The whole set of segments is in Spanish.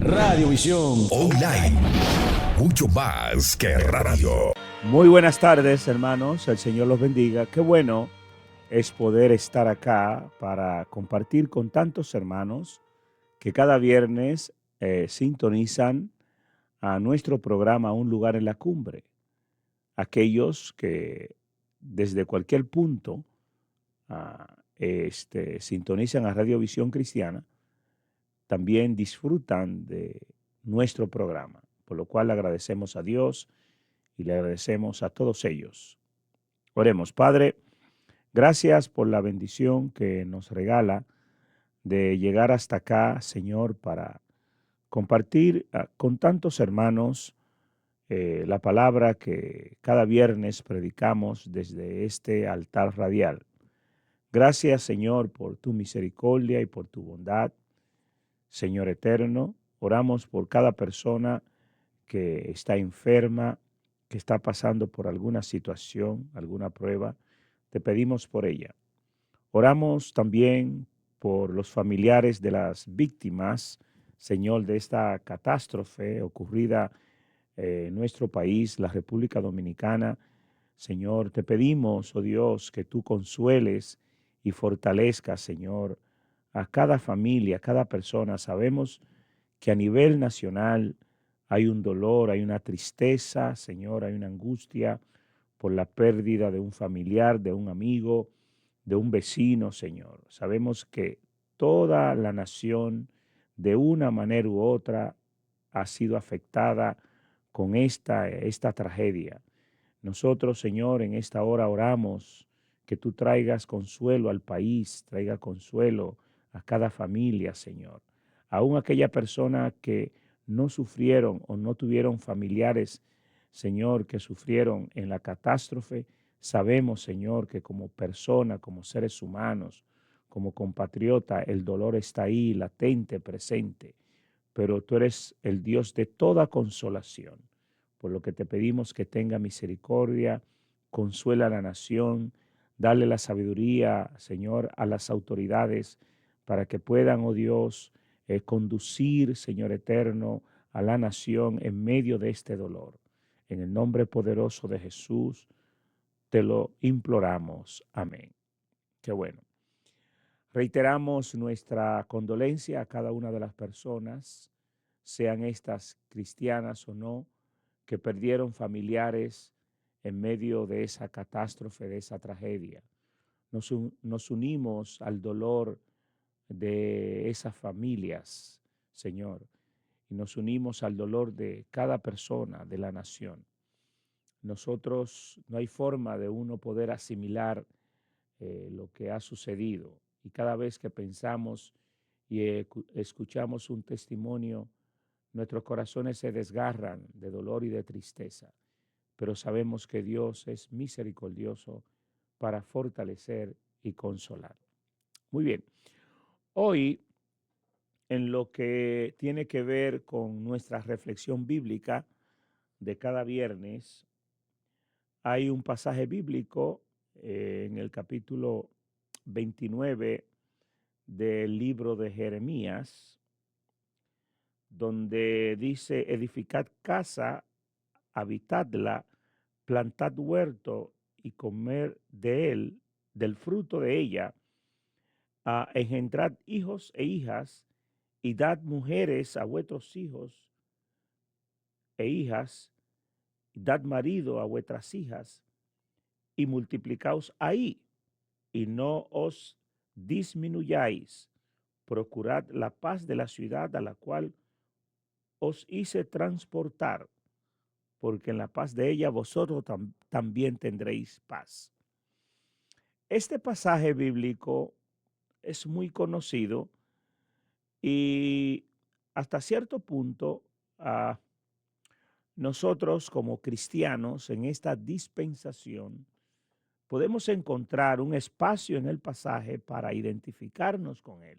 Radiovisión Online. Mucho más que radio. Muy buenas tardes, hermanos. El Señor los bendiga. Qué bueno es poder estar acá para compartir con tantos hermanos que cada viernes sintonizan a nuestro programa Un lugar en la cumbre. Aquellos que desde cualquier punto sintonizan a Radiovisión Cristiana también disfrutan de nuestro programa, por lo cual le agradecemos a Dios y le agradecemos a todos ellos. Oremos, Padre, gracias por la bendición que nos regala de llegar hasta acá, Señor, para compartir con tantos hermanos la palabra que cada viernes predicamos desde este altar radial. Gracias, Señor, por tu misericordia y por tu bondad. Señor eterno, oramos por cada persona que está enferma, que está pasando por alguna situación, alguna prueba. Te pedimos por ella. Oramos también por los familiares de las víctimas, Señor, de esta catástrofe ocurrida en nuestro país, la República Dominicana. Señor, te pedimos, oh Dios, que tú consueles y fortalezcas, Señor, a cada familia, a cada persona. Sabemos que a nivel nacional hay un dolor, hay una tristeza, Señor, hay una angustia por la pérdida de un familiar, de un amigo, de un vecino, Señor. Sabemos que toda la nación, de una manera u otra, ha sido afectada con esta tragedia. Nosotros, Señor, en esta hora oramos que tú traigas consuelo al país, traiga consuelo a cada familia, Señor. Aún aquella persona que no sufrieron o no tuvieron familiares, Señor, que sufrieron en la catástrofe, sabemos, Señor, que como persona, como seres humanos, como compatriota, el dolor está ahí, latente, presente. Pero tú eres el Dios de toda consolación, por lo que te pedimos que tenga misericordia, consuela a la nación, dale la sabiduría, Señor, a las autoridades para que puedan, oh Dios, conducir, Señor eterno, a la nación en medio de este dolor. En el nombre poderoso de Jesús, te lo imploramos. Amén. Qué bueno. Reiteramos nuestra condolencia a cada una de las personas, sean estas cristianas o no, que perdieron familiares en medio de esa catástrofe, de esa tragedia. Nos unimos al dolor de esas familias, Señor, y nos unimos al dolor de cada persona de la nación. Nosotros no hay forma de uno poder asimilar lo que ha sucedido. Y cada vez que pensamos y escuchamos un testimonio, nuestros corazones se desgarran de dolor y de tristeza. Pero sabemos que Dios es misericordioso para fortalecer y consolar. Muy bien. Hoy, en lo que tiene que ver con nuestra reflexión bíblica de cada viernes, hay un pasaje bíblico en el capítulo 29 del libro de Jeremías, donde dice: edificad casa, habitadla, plantad huerto y comer de él, del fruto de ella, engendrad hijos e hijas, y dad mujeres a vuestros hijos e hijas, y dad marido a vuestras hijas, y multiplicaos ahí, y no os disminuyáis. Procurad la paz de la ciudad a la cual os hice transportar, porque en la paz de ella vosotros también tendréis paz. Este pasaje bíblico es muy conocido y hasta cierto punto nosotros como cristianos en esta dispensación podemos encontrar un espacio en el pasaje para identificarnos con él.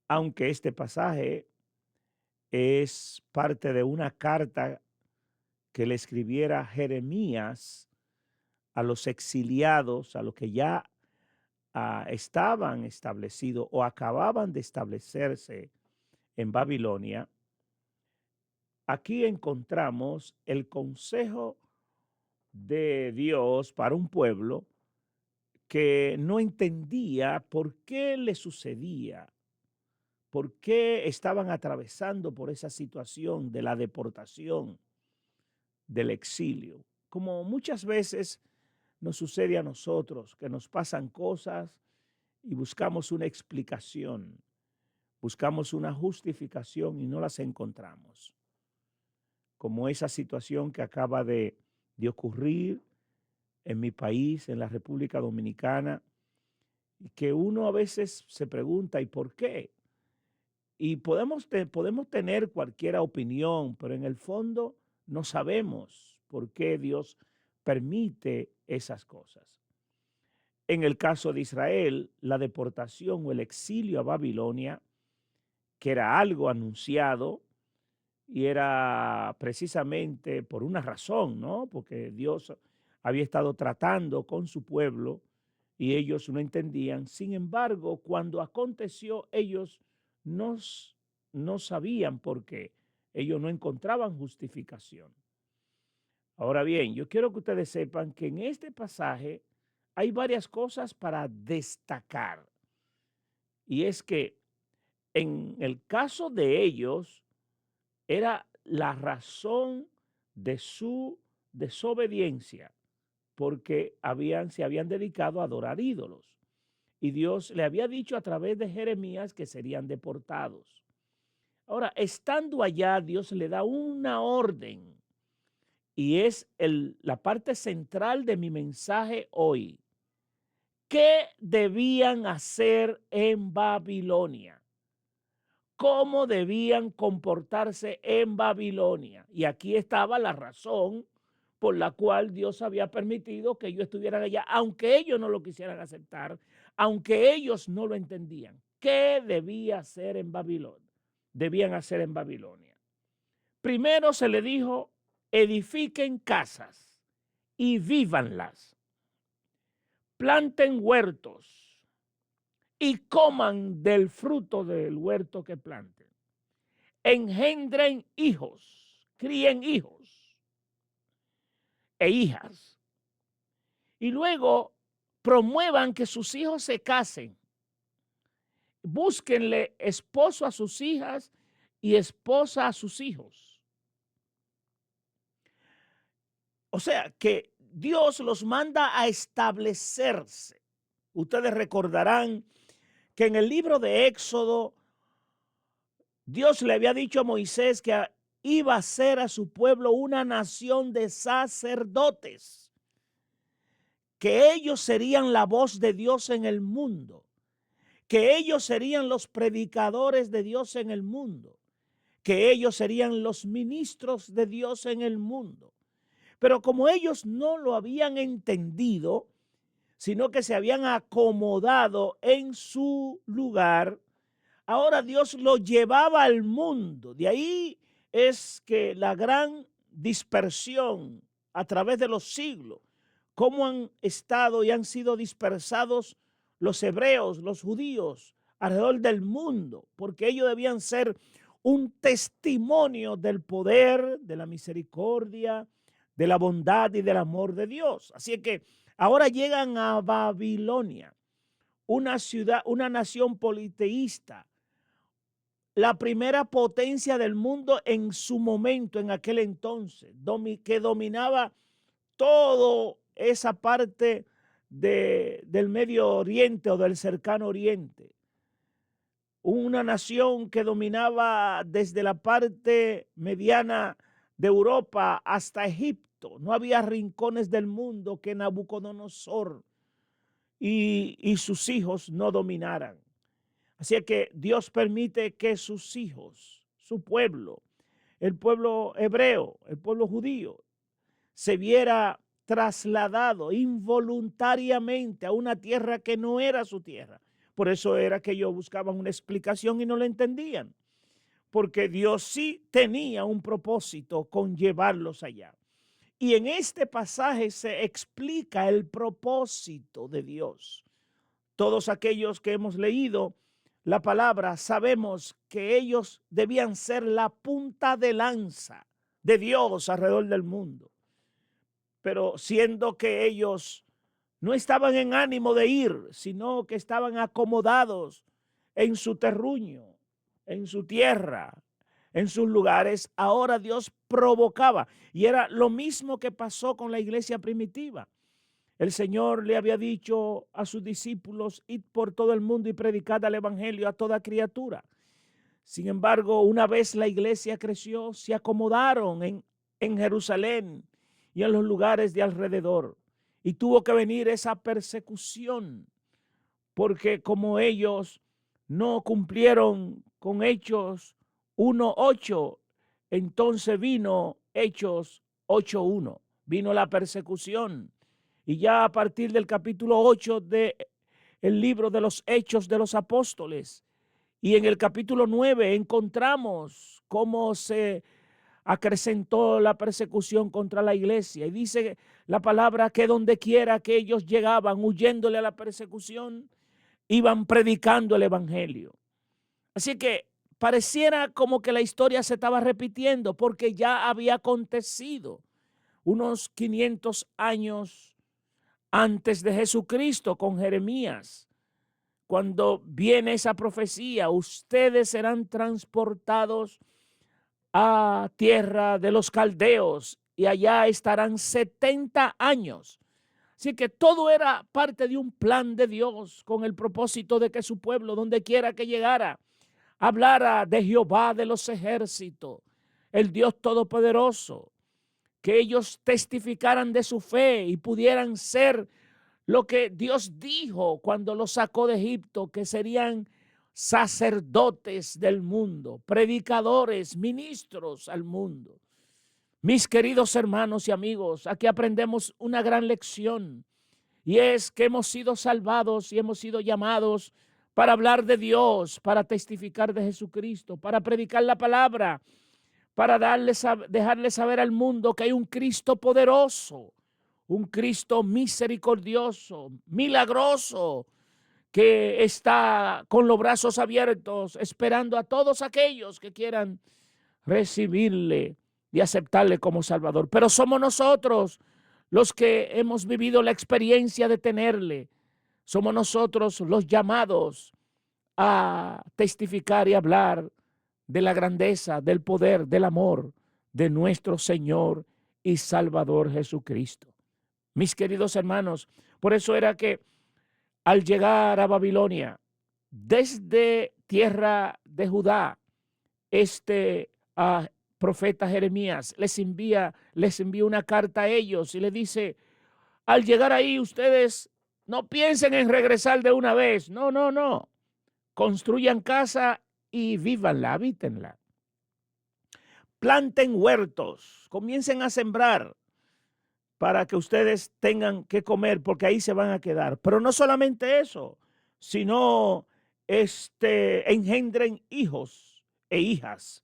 Aunque este pasaje es parte de una carta que le escribiera Jeremías a los exiliados, a los que ya estaban establecidos o acababan de establecerse en Babilonia, aquí encontramos el consejo de Dios para un pueblo que no entendía por qué le sucedía, por qué estaban atravesando por esa situación de la deportación, del exilio. Como muchas veces nos sucede a nosotros, que nos pasan cosas y buscamos una explicación, buscamos una justificación y no las encontramos. Como esa situación que acaba de ocurrir en mi país, en la República Dominicana, y que uno a veces se pregunta, ¿y por qué? Y podemos tener cualquier opinión, pero en el fondo no sabemos por qué Dios permite esas cosas. En el caso de Israel, la deportación o el exilio a Babilonia, que era algo anunciado y era precisamente por una razón, ¿no? Porque Dios había estado tratando con su pueblo y ellos no entendían. Sin embargo, cuando aconteció, ellos no, no sabían por qué. Ellos no encontraban justificación. Ahora bien, yo quiero que ustedes sepan que en este pasaje hay varias cosas para destacar. Y es que en el caso de ellos era la razón de su desobediencia, porque se habían dedicado a adorar ídolos. Y Dios le había dicho a través de Jeremías que serían deportados. Ahora, estando allá, Dios le da una orden y es la parte central de mi mensaje hoy. ¿Qué debían hacer en Babilonia? ¿Cómo debían comportarse en Babilonia? Y aquí estaba la razón por la cual Dios había permitido que ellos estuvieran allá, aunque ellos no lo quisieran aceptar, aunque ellos no lo entendían. ¿Qué debía hacer en Babilonia? Debían hacer en Babilonia. Primero se le dijo, edifiquen casas y vívanlas, planten huertos y coman del fruto del huerto que planten. Engendren hijos, críen hijos e hijas. Y luego promuevan que sus hijos se casen. Búsquenle esposo a sus hijas y esposa a sus hijos. O sea que Dios los manda a establecerse. Ustedes recordarán que en el libro de Éxodo, Dios le había dicho a Moisés que iba a hacer a su pueblo una nación de sacerdotes, que ellos serían la voz de Dios en el mundo, que ellos serían los predicadores de Dios en el mundo, que ellos serían los ministros de Dios en el mundo. Pero como ellos no lo habían entendido, sino que se habían acomodado en su lugar, ahora Dios lo llevaba al mundo. De ahí es que la gran dispersión a través de los siglos, cómo han estado y han sido dispersados los hebreos, los judíos alrededor del mundo, porque ellos debían ser un testimonio del poder, de la misericordia, de la bondad y del amor de Dios. Así que ahora llegan a Babilonia, una ciudad, una nación politeísta, la primera potencia del mundo en su momento, en aquel entonces, que dominaba toda esa parte del Medio Oriente o del Cercano Oriente. Una nación que dominaba desde la parte mediana de Europa hasta Egipto. No había rincones del mundo que Nabucodonosor y sus hijos no dominaran. Así que Dios permite que sus hijos, su pueblo, el pueblo hebreo, el pueblo judío, se viera trasladado involuntariamente a una tierra que no era su tierra. Por eso era que ellos buscaban una explicación y no la entendían, porque Dios sí tenía un propósito con llevarlos allá. Y en este pasaje se explica el propósito de Dios. Todos aquellos que hemos leído la palabra, sabemos que ellos debían ser la punta de lanza de Dios alrededor del mundo. Pero siendo que ellos no estaban en ánimo de ir, sino que estaban acomodados en su terruño, en su tierra, en sus lugares, ahora Dios provocaba. Y era lo mismo que pasó con la iglesia primitiva. El Señor le había dicho a sus discípulos: id por todo el mundo y predicad el evangelio a toda criatura. Sin embargo, una vez la iglesia creció, se acomodaron en Jerusalén y en los lugares de alrededor. Y tuvo que venir esa persecución, porque como ellos no cumplieron con Hechos 1:8, entonces vino Hechos 8:1. Vino la persecución. Y ya a partir del capítulo 8 del libro de los Hechos de los Apóstoles, y en el capítulo 9 encontramos cómo se acrecentó la persecución contra la iglesia. Y dice la palabra que donde quiera que ellos llegaban, huyéndole a la persecución, iban predicando el evangelio. Así que pareciera como que la historia se estaba repitiendo, porque ya había acontecido unos 500 años antes de Jesucristo con Jeremías, cuando viene esa profecía: ustedes serán transportados a tierra de los caldeos y allá estarán 70 años. Así que todo era parte de un plan de Dios, con el propósito de que su pueblo, donde quiera que llegara, hablara de Jehová de los ejércitos, el Dios todopoderoso, que ellos testificaran de su fe y pudieran ser lo que Dios dijo cuando los sacó de Egipto, que serían sacerdotes del mundo, predicadores, ministros al mundo. Mis queridos hermanos y amigos, aquí aprendemos una gran lección, y es que hemos sido salvados y hemos sido llamados para hablar de Dios, para testificar de Jesucristo, para predicar la palabra, para dejarle saber al mundo que hay un Cristo poderoso, un Cristo misericordioso, milagroso, que está con los brazos abiertos, esperando a todos aquellos que quieran recibirle y aceptarle como Salvador. Pero somos nosotros los que hemos vivido la experiencia de tenerle. Somos nosotros los llamados a testificar y hablar de la grandeza, del poder, del amor de nuestro Señor y Salvador Jesucristo. Mis queridos hermanos, por eso era que al llegar a Babilonia, desde tierra de Judá, profeta Jeremías les envía una carta a ellos y le dice: al llegar ahí, ustedes no piensen en regresar de una vez. No, no, no. Construyan casa y vívanla, habítenla. Planten huertos, comiencen a sembrar para que ustedes tengan que comer, porque ahí se van a quedar. Pero no solamente eso, sino engendren hijos e hijas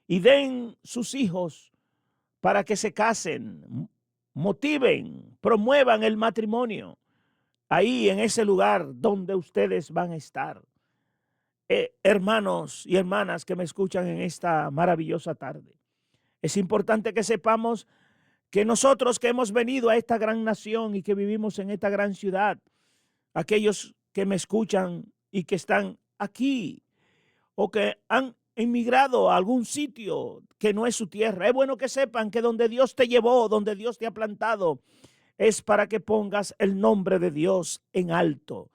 y den sus hijos para que se casen, motiven, promuevan el matrimonio ahí en ese lugar donde ustedes van a estar. Hermanos y hermanas que me escuchan en esta maravillosa tarde, es importante que sepamos que nosotros que hemos venido a esta gran nación y que vivimos en esta gran ciudad, aquellos que me escuchan y que están aquí o que han emigrado a algún sitio que no es su tierra, es bueno que sepan que donde Dios te llevó, donde Dios te ha plantado, es para que pongas el nombre de Dios en alto.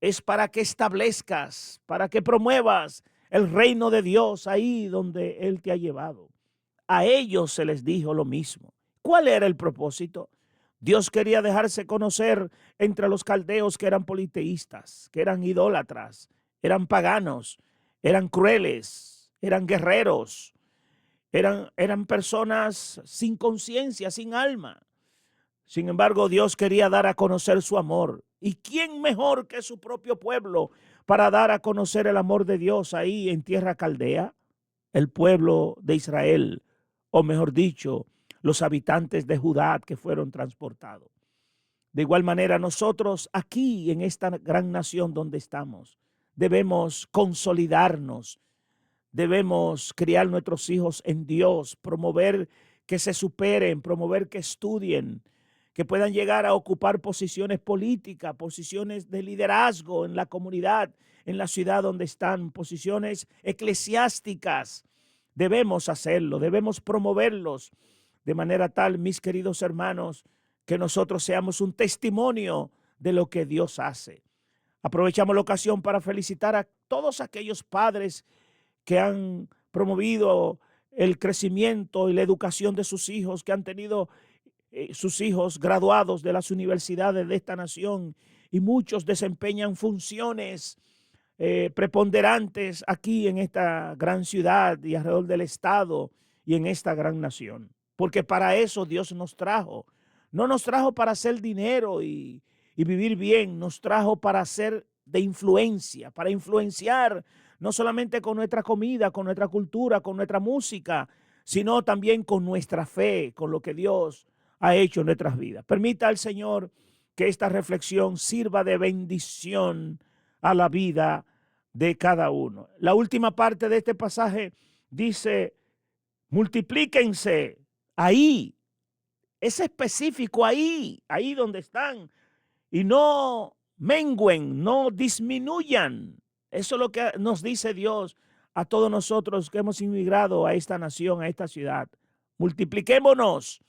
Es para que establezcas, para que promuevas el reino de Dios ahí donde Él te ha llevado. A ellos se les dijo lo mismo. ¿Cuál era el propósito? Dios quería dejarse conocer entre los caldeos, que eran politeístas, que eran idólatras, eran paganos, eran crueles, eran guerreros, eran personas sin conciencia, sin alma. Sin embargo, Dios quería dar a conocer su amor. ¿Y quién mejor que su propio pueblo para dar a conocer el amor de Dios ahí en tierra caldea? El pueblo de Israel, o mejor dicho, los habitantes de Judá que fueron transportados. De igual manera, nosotros aquí en esta gran nación donde estamos, debemos consolidarnos, debemos criar nuestros hijos en Dios, promover que se superen, promover que estudien, que puedan llegar a ocupar posiciones políticas, posiciones de liderazgo en la comunidad, en la ciudad donde están, posiciones eclesiásticas. Debemos hacerlo, debemos promoverlos de manera tal, mis queridos hermanos, que nosotros seamos un testimonio de lo que Dios hace. Aprovechamos la ocasión para felicitar a todos aquellos padres que han promovido el crecimiento y la educación de sus hijos, que han tenido sus hijos graduados de las universidades de esta nación, y muchos desempeñan funciones preponderantes aquí en esta gran ciudad y alrededor del estado y en esta gran nación. Porque para eso Dios nos trajo. No nos trajo para hacer dinero y vivir bien, nos trajo para ser de influencia, para influenciar no solamente con nuestra comida, con nuestra cultura, con nuestra música, sino también con nuestra fe, con lo que Dios ha hecho en nuestras vidas. Permita al Señor que esta reflexión sirva de bendición a la vida de cada uno. La última parte de este pasaje dice: multiplíquense. Ahí, es específico, ahí donde están, y no mengüen, no disminuyan. Eso es lo que nos dice Dios a todos nosotros que hemos inmigrado a esta nación, a esta ciudad. Multipliquémonos,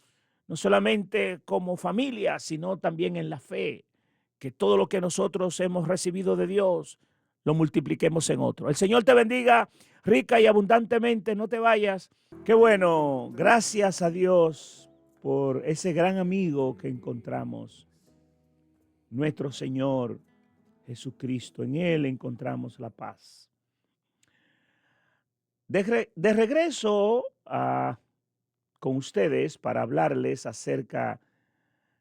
no solamente como familia, sino también en la fe, que todo lo que nosotros hemos recibido de Dios lo multipliquemos en otro. El Señor te bendiga rica y abundantemente, no te vayas. Qué bueno, gracias a Dios por ese gran amigo que encontramos, nuestro Señor Jesucristo. En Él encontramos la paz. De regreso con ustedes para hablarles acerca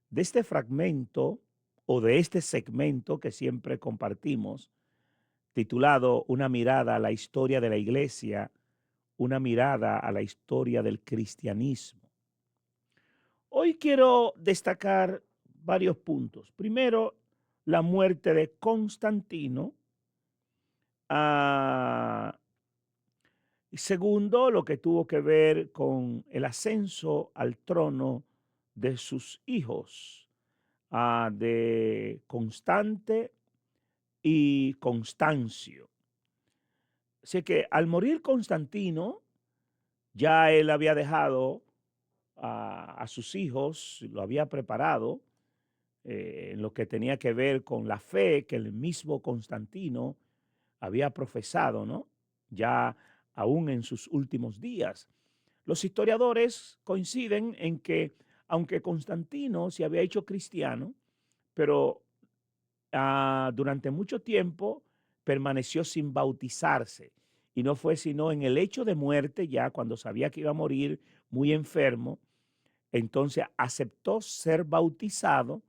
de este fragmento o de este segmento que siempre compartimos, titulado Una mirada a la historia de la iglesia, una mirada a la historia del cristianismo. Hoy quiero destacar varios puntos. Primero, la muerte de Constantino. Segundo, lo que tuvo que ver con el ascenso al trono de sus hijos, de Constante y Constancio. Así que al morir Constantino, ya él había dejado a sus hijos, lo había preparado en lo que tenía que ver con la fe que el mismo Constantino había profesado, ¿no? Ya aún en sus últimos días. Los historiadores coinciden en que, aunque Constantino se había hecho cristiano, pero durante mucho tiempo permaneció sin bautizarse. Y no fue sino en el hecho de muerte, ya cuando sabía que iba a morir muy enfermo, entonces aceptó ser bautizado,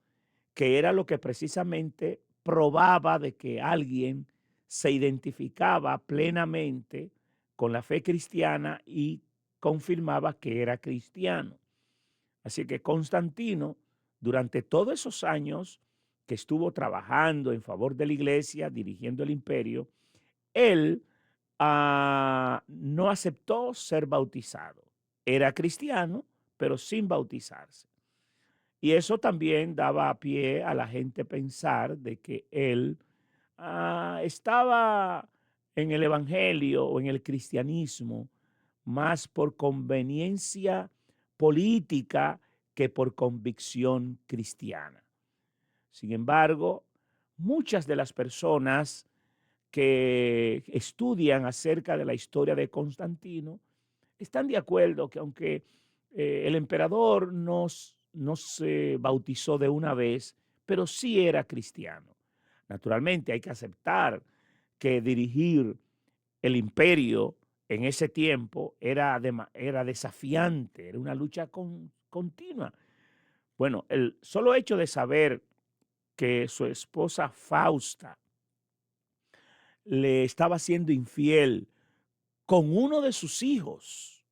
que era lo que precisamente probaba de que alguien se identificaba plenamente con la fe cristiana y confirmaba que era cristiano. Así que Constantino, durante todos esos años que estuvo trabajando en favor de la iglesia, dirigiendo el imperio, él no aceptó ser bautizado. Era cristiano, pero sin bautizarse. Y eso también daba pie a la gente pensar de que él estaba en el evangelio o en el cristianismo más por conveniencia política que por convicción cristiana. Sin embargo, muchas de las personas que estudian acerca de la historia de Constantino están de acuerdo que aunque el emperador no se bautizó de una vez, pero sí era cristiano. Naturalmente hay que aceptar que dirigir el imperio en ese tiempo era desafiante, era una lucha continua. Bueno, el solo hecho de saber que su esposa Fausta le estaba siendo infiel con uno de sus hijos,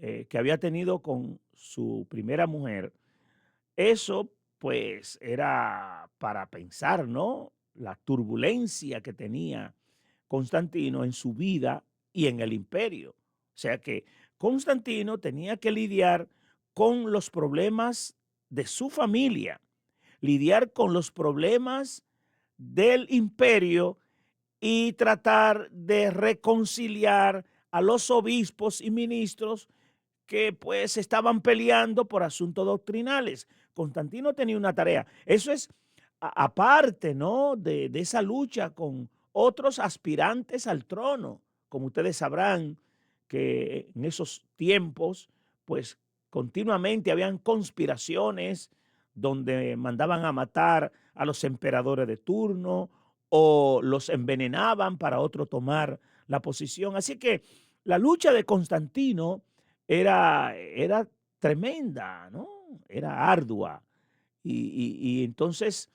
que había tenido con su primera mujer, eso pues era para pensar, ¿no? la turbulencia que tenía Constantino en su vida y en el imperio. O sea que Constantino tenía que lidiar con los problemas de su familia, lidiar con los problemas del imperio y tratar de reconciliar a los obispos y ministros que pues estaban peleando por asuntos doctrinales. Constantino tenía una tarea. Eso es aparte, ¿no? De esa lucha con otros aspirantes al trono. Como ustedes sabrán que en esos tiempos, pues continuamente habían conspiraciones donde mandaban a matar a los emperadores de turno o los envenenaban para otro tomar la posición. Así que la lucha de Constantino era tremenda, ¿no? Era ardua. Y entonces,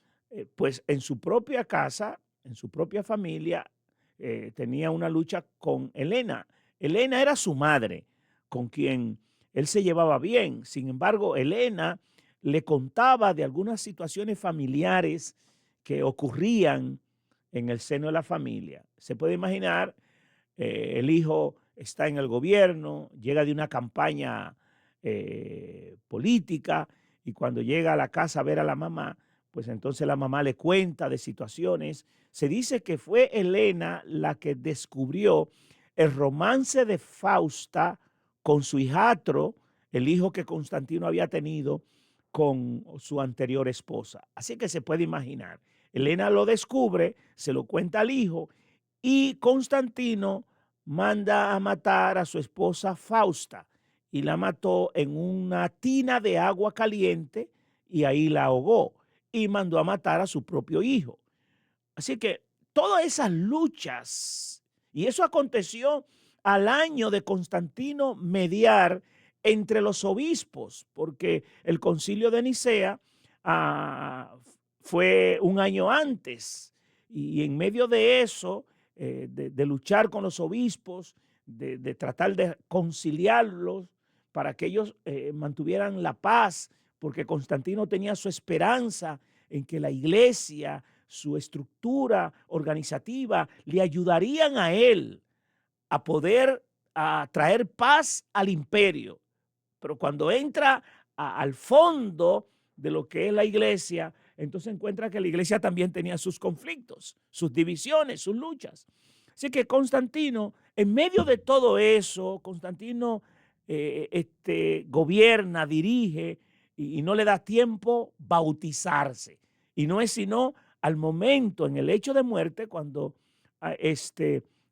pues en su propia casa, en su propia familia, tenía una lucha con Helena. Helena era su madre, con quien él se llevaba bien. Sin embargo, Helena le contaba de algunas situaciones familiares que ocurrían en el seno de la familia. Se puede imaginar, el hijo está en el gobierno, llega de una campaña política y cuando llega a la casa a ver a la mamá, pues entonces la mamá le cuenta de situaciones. Se dice que fue Helena la que descubrió el romance de Fausta con su hijastro, el hijo que Constantino había tenido con su anterior esposa. Así que se puede imaginar. Helena lo descubre, se lo cuenta al hijo y Constantino manda a matar a su esposa Fausta y la mató en una tina de agua caliente y ahí la ahogó y mandó a matar a su propio hijo. Así que todas esas luchas, y eso aconteció al año de Constantino mediar entre los obispos, porque el concilio de Nicea fue un año antes, y en medio de eso, de luchar con los obispos, de tratar de conciliarlos para que ellos mantuvieran la paz, porque Constantino tenía su esperanza en que la iglesia, su estructura organizativa, le ayudarían a él a poder traer paz al imperio. Pero cuando entra al fondo de lo que es la iglesia, entonces encuentra que la iglesia también tenía sus conflictos, sus divisiones, sus luchas. Así que Constantino, en medio de todo eso, Constantino gobierna, dirige y no le da tiempo bautizarse. Y no es sino al momento, en el hecho de muerte, cuando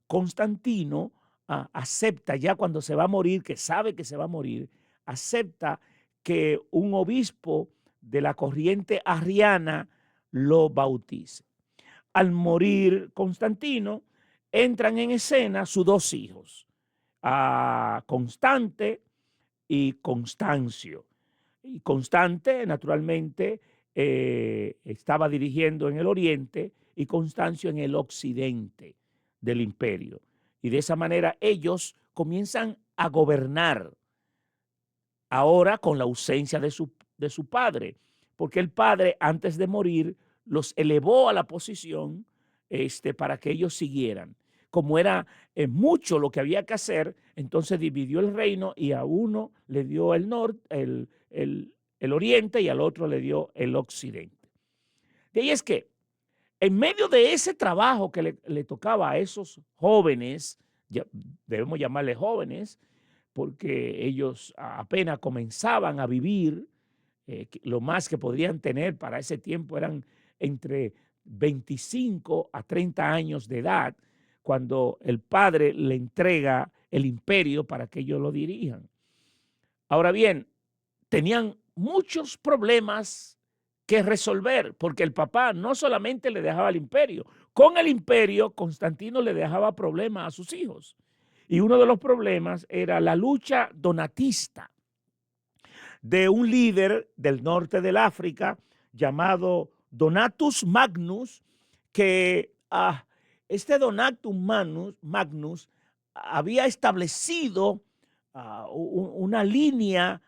Constantino acepta ya cuando se va a morir, que sabe que se va a morir, acepta que un obispo de la corriente arriana lo bautice. Al morir Constantino, entran en escena sus dos hijos, Constante y Constancio. Y Constante, naturalmente, estaba dirigiendo en el oriente y Constancio en el occidente del imperio. Y de esa manera ellos comienzan a gobernar ahora con la ausencia de su padre, porque el padre antes de morir los elevó a la posición para que ellos siguieran. Como era mucho lo que había que hacer, entonces dividió el reino y a uno le dio el norte, el oriente y al otro le dio el occidente. De ahí es que en medio de ese trabajo que le tocaba a esos jóvenes, debemos llamarles jóvenes, porque ellos apenas comenzaban a vivir, lo más que podrían tener para ese tiempo eran entre 25 a 30 años de edad, cuando el padre le entrega el imperio para que ellos lo dirijan. Ahora bien, tenían muchos problemas que resolver, porque el papá no solamente le dejaba el imperio, con el imperio Constantino le dejaba problemas a sus hijos. Y uno de los problemas era la lucha donatista de un líder del norte del África llamado Donatus Magnus, que este Donatus Magnus había establecido una línea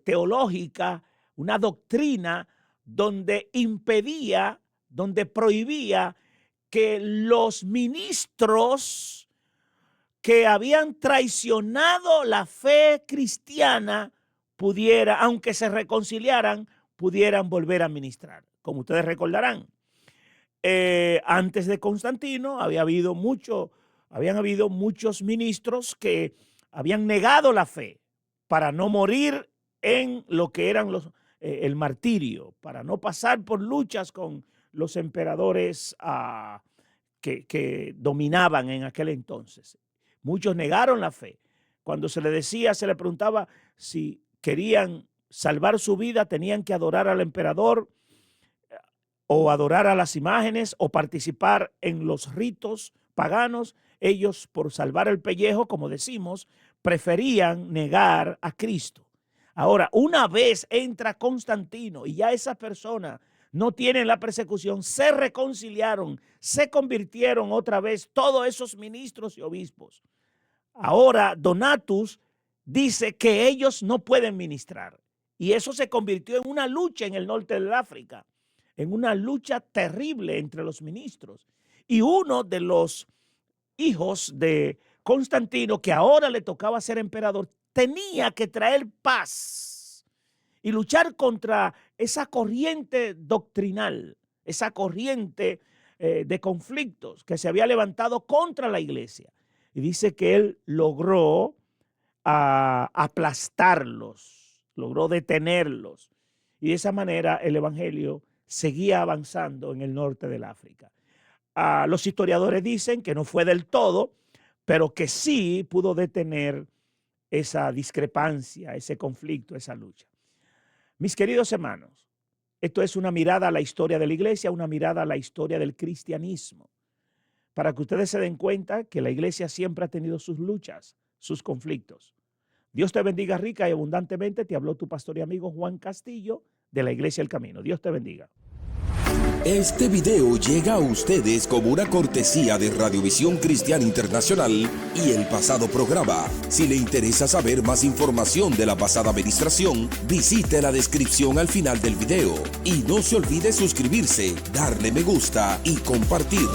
teológica, una doctrina donde impedía donde prohibía que los ministros que habían traicionado la fe cristiana aunque se reconciliaran, pudieran volver a ministrar. Como ustedes recordarán, antes de Constantino habían habido muchos ministros que habían negado la fe para no morir en lo que eran el martirio, para no pasar por luchas con los emperadores que dominaban en aquel entonces. Muchos negaron la fe. Cuando se le preguntaba si querían salvar su vida, tenían que adorar al emperador o adorar a las imágenes o participar en los ritos paganos. Ellos, por salvar el pellejo, como decimos, preferían negar a Cristo. Ahora, una vez entra Constantino y ya esas personas no tienen la persecución, se reconciliaron, se convirtieron otra vez todos esos ministros y obispos. Ahora Donatus dice que ellos no pueden ministrar. Y eso se convirtió en una lucha en el norte del África, en una lucha terrible entre los ministros. Y uno de los hijos de Constantino, que ahora le tocaba ser emperador, tenía que traer paz y luchar contra esa corriente doctrinal, esa corriente de conflictos que se había levantado contra la iglesia. Y dice que él logró aplastarlos, logró detenerlos. Y de esa manera el evangelio seguía avanzando en el norte del África. Los historiadores dicen que no fue del todo, pero que sí pudo detener esa discrepancia, ese conflicto, esa lucha. Mis queridos hermanos, esto es una mirada a la historia de la iglesia, una mirada a la historia del cristianismo, para que ustedes se den cuenta que la iglesia siempre ha tenido sus luchas, sus conflictos. Dios te bendiga rica y abundantemente. Te habló tu pastor y amigo Juan Castillo de la Iglesia El Camino. Dios te bendiga. Este video llega a ustedes como una cortesía de Radiovisión Cristiana Internacional y el pasado programa. Si le interesa saber más información de la pasada administración, visite la descripción al final del video. Y no se olvide suscribirse, darle me gusta y compartir.